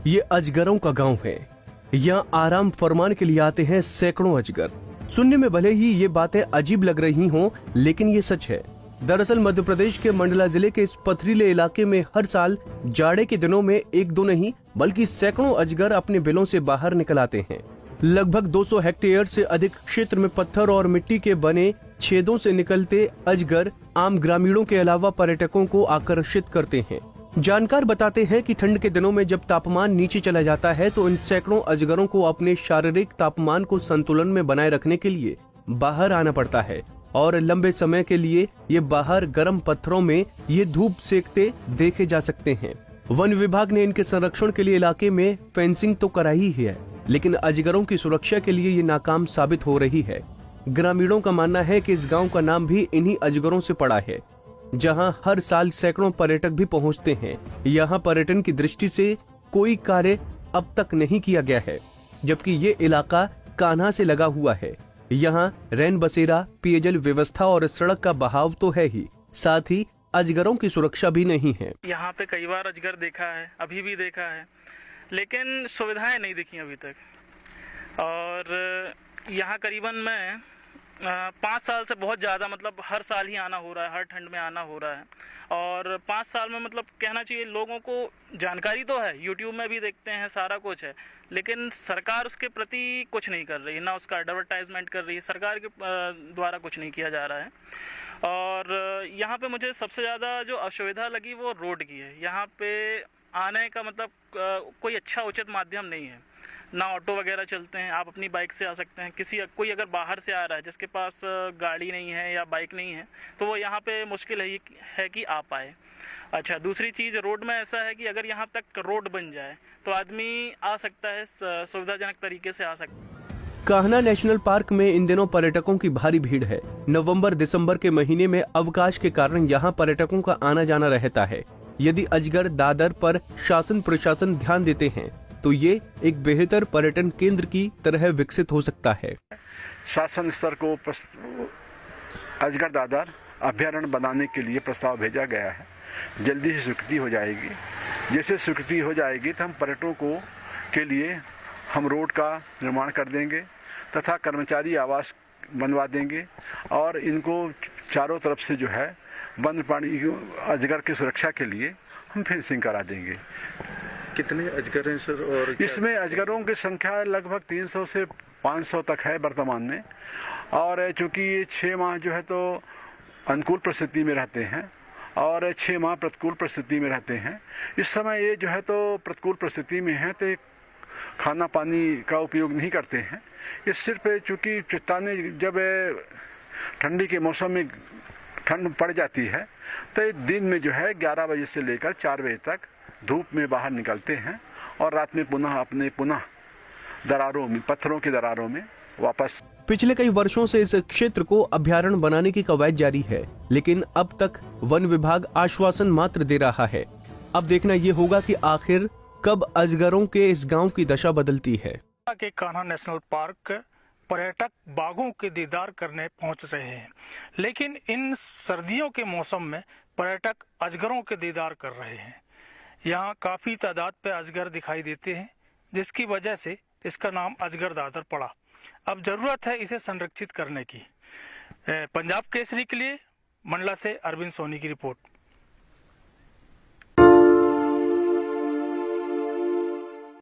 ये अजगरों का गांव है। यहाँ आराम फरमान के लिए आते हैं सैकड़ों अजगर। सुनने में भले ही ये बातें अजीब लग रही हों, लेकिन ये सच है। दरअसल मध्य प्रदेश के मंडला जिले के इस पथरीले इलाके में हर साल जाड़े के दिनों में एक दो नहीं बल्कि सैकड़ों अजगर अपने बिलों से बाहर निकल आते हैं। लगभग 200 हेक्टेयर से अधिक क्षेत्र में पत्थर और मिट्टी के बने छेदों से निकलते अजगर आम ग्रामीणों के अलावा पर्यटकों को आकर्षित करते हैं। जानकार बताते हैं कि ठंड के दिनों में जब तापमान नीचे चला जाता है तो इन सैकड़ों अजगरों को अपने शारीरिक तापमान को संतुलन में बनाए रखने के लिए बाहर आना पड़ता है और लंबे समय के लिए ये बाहर गर्म पत्थरों में ये धूप सेकते देखे जा सकते हैं। वन विभाग ने इनके संरक्षण के लिए इलाके में फेंसिंग तो कराई ही है, लेकिन अजगरों की सुरक्षा के लिए ये नाकाम साबित हो रही है। ग्रामीणों का मानना है कि इस गांव का नाम भी इन्हीं अजगरों से पड़ा है, जहां हर साल सैकड़ों पर्यटक भी पहुंचते हैं। यहां पर्यटन की दृष्टि से कोई कार्य अब तक नहीं किया गया है, जबकि ये इलाका कान्हा से लगा हुआ है। यहाँ रैन बसेरा, पेयजल व्यवस्था और सड़क का बहाव तो है ही, साथ ही अजगरों की सुरक्षा भी नहीं है। यहाँ पे कई बार अजगर देखा है, अभी भी देखा है, लेकिन सुविधाएं नहीं दिखी अभी तक। और यहाँ करीबन मैं 5 साल से बहुत ज़्यादा मतलब हर साल ही आना हो रहा है, हर ठंड में आना हो रहा है। और 5 साल में मतलब कहना चाहिए लोगों को जानकारी तो है, यूट्यूब में भी देखते हैं, सारा कुछ है, लेकिन सरकार उसके प्रति कुछ नहीं कर रही, ना उसका एडवर्टाइजमेंट कर रही है, सरकार के द्वारा कुछ नहीं किया जा रहा है। और यहाँ पे मुझे सबसे ज़्यादा जो असुविधा लगी वो रोड की है। यहाँ पे आने का मतलब कोई अच्छा उचित माध्यम नहीं है, ना ऑटो वगैरह चलते हैं, आप अपनी बाइक से आ सकते हैं। कोई अगर बाहर से आ रहा है जिसके पास गाड़ी नहीं है या बाइक नहीं है तो वो यहाँ पे मुश्किल है कि आ पाए। अच्छा, दूसरी चीज़ रोड में ऐसा है कि अगर यहाँ तक रोड बन जाए तो आदमी आ सकता है, सुविधाजनक तरीके से आ सकता है। कान्हा नेशनल पार्क में इन दिनों पर्यटकों की भारी भीड़ है। नवंबर दिसंबर के महीने में अवकाश के कारण यहाँ पर्यटकों का आना जाना रहता है। यदि अजगर दादर पर शासन प्रशासन ध्यान देते हैं तो ये एक बेहतर पर्यटन केंद्र की तरह विकसित हो सकता है। शासन स्तर को अजगर दादर अभ्यारण्य बनाने के लिए प्रस्ताव भेजा गया है। जल्दी से स्वीकृति हो जाएगी। जैसे स्वीकृति हो जाएगी तो हम पर्यटकों के लिए हम रोड का निर्माण कर देंगे तथा कर्मचारी आवास बनवा देंगे और इनको चारों तरफ से जो है वन्य प्राणी अजगर की सुरक्षा के लिए हम फेंसिंग करा देंगे। कितने अजगर हैं सर? और इसमें अजगरों की संख्या लगभग 300 से 500 तक है वर्तमान में। और चूँकि ये 6 माह जो है तो अनुकूल परिस्थिति में रहते हैं और 6 माह प्रतिकूल परिस्थिति में रहते हैं। इस समय ये जो है तो प्रतिकूल परिस्थिति में है तो खाना पानी का उपयोग नहीं करते हैं। ये सिर्फ चूँकि चट्टानें जब ठंडी के मौसम में ठंड पड़ जाती है तो दिन में जो है 11 बजे से लेकर 4 बजे तक धूप में बाहर निकलते हैं और रात में पुनः दरारों में, पत्थरों की दरारों में वापस। पिछले कई वर्षों से इस क्षेत्र को अभ्यारण्य बनाने की कवायद जारी है, लेकिन अब तक वन विभाग आश्वासन मात्र दे रहा है। अब देखना ये होगा कि आखिर कब अजगरों के इस गांव की दशा बदलती है। के कान्हा नेशनल पार्क पर्यटक बाघों के दीदार करने पहुंच रहे हैं, लेकिन इन सर्दियों के मौसम में पर्यटक अजगरों के दीदार कर रहे हैं। यहाँ काफी तादाद पे अजगर दिखाई देते हैं, जिसकी वजह से इसका नाम अजगर दादर पड़ा। अब जरूरत है इसे संरक्षित करने की। पंजाब केसरी के लिए मंडला से अरविंद सोनी की रिपोर्ट।